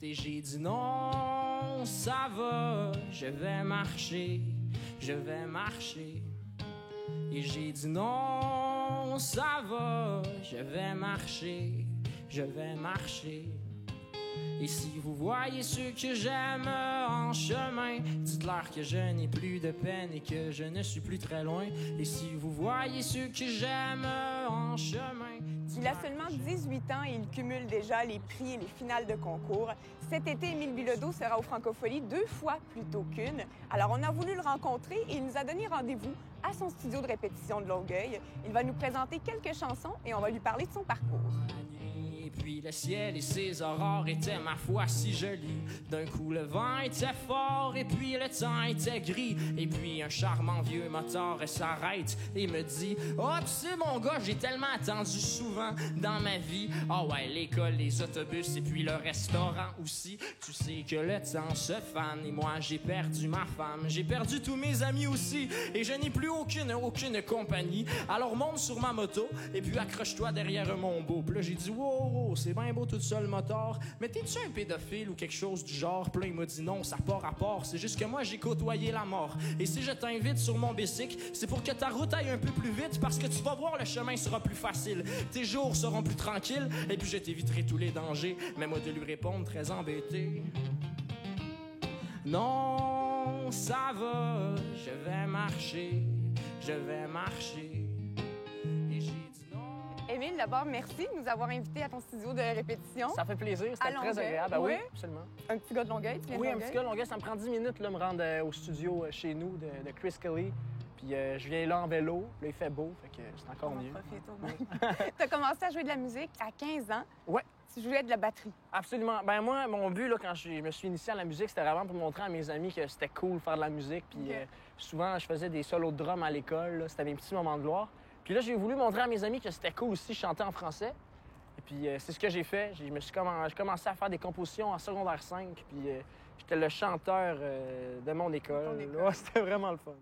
Et j'ai dit non, ça va, je vais marcher, je vais marcher. Et j'ai dit non, ça va, je vais marcher, je vais marcher. Et si vous voyez ceux que j'aime en chemin, dites-leur que je n'ai plus de peine et que je ne suis plus très loin. Et si vous voyez ceux que j'aime en chemin... Il a seulement 18 ans et il cumule déjà les prix et les finales de concours. Cet été, Émile Bilodeau sera au Francophonie 2 fois plutôt qu'une. Alors, on a voulu le rencontrer et il nous a donné rendez-vous à son studio de répétition de Longueuil. Il va nous présenter quelques chansons et on va lui parler de son parcours. Et puis le ciel et ses aurores étaient, ma foi, si jolis. D'un coup, le vent était fort et puis le temps était gris. Et puis un charmant vieux moteur s'arrête et me dit « Oh, tu sais, mon gars, j'ai tellement attendu souvent dans ma vie. Ah ouais, l'école, les autobus et puis le restaurant aussi. Tu sais que le temps se fane et moi, j'ai perdu ma femme. J'ai perdu tous mes amis aussi et je n'ai plus aucune compagnie. Alors monte sur ma moto et puis accroche-toi derrière mon beau. » Puis là, j'ai dit « Wow, c'est bien beau tout seul, moteur. Mais t'es-tu un pédophile ou quelque chose du genre? » Puis là, il m'a dit non, ça n'a pas rapport. C'est juste que moi, j'ai côtoyé la mort. Et si je t'invite sur mon bicycle, c'est pour que ta route aille un peu plus vite parce que tu vas voir, le chemin sera plus facile. Tes jours seront plus tranquilles et puis je t'éviterai tous les dangers. Mais moi, de lui répondre, très embêté. Non, ça va, je vais marcher, je vais marcher. Émile, d'abord, merci de nous avoir invités à ton studio de répétition. Ça fait plaisir, c'était très agréable. Oui, absolument. Un petit gars de Longueuil, tu viens de Oui, un Longueuil? petit gars de Longueuil. Ça me prend 10 minutes de me rendre au studio chez nous de Chris Kelly. Puis je viens là en vélo. Là, il fait beau, fait que c'est encore mieux. Profite au moins. Tu as commencé à jouer de la musique à 15 ans. Ouais. Tu jouais de la batterie. Absolument. Ben moi, mon but, là, quand je me suis initié à la musique, c'était vraiment pour montrer à mes amis que c'était cool de faire de la musique. Puis souvent, je faisais des solos de drum à l'école. C'était mes petits moments de gloire. Puis là, j'ai voulu montrer à mes amis que c'était cool aussi de chanter en français. Et puis, c'est ce que j'ai fait. J'ai commencé à faire des compositions en secondaire 5. Puis, j'étais le chanteur de mon école. C'était vraiment le fun.